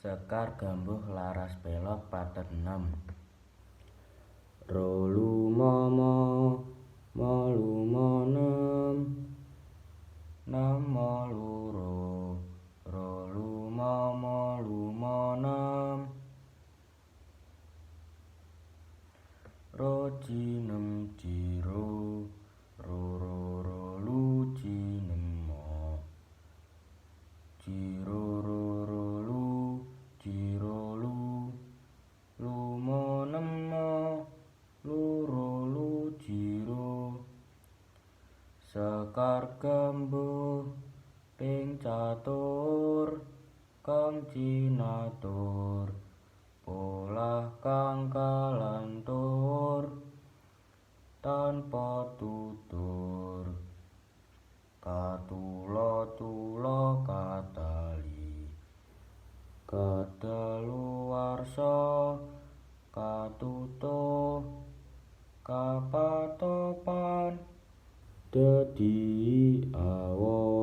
Sekar gambuh laras pelog patet 6. Rolu momo molu monem namo loro rolu momo lumonem rojinem jiro roro rolu jinemo jiro rolu jirolu lumonemo lurolu jiro sekar gambuh ping catur kang cinatur polah kang kalantur tanpa tutur katulo-tulo katali kadaluwarsa katutuh kapatopan dadi awo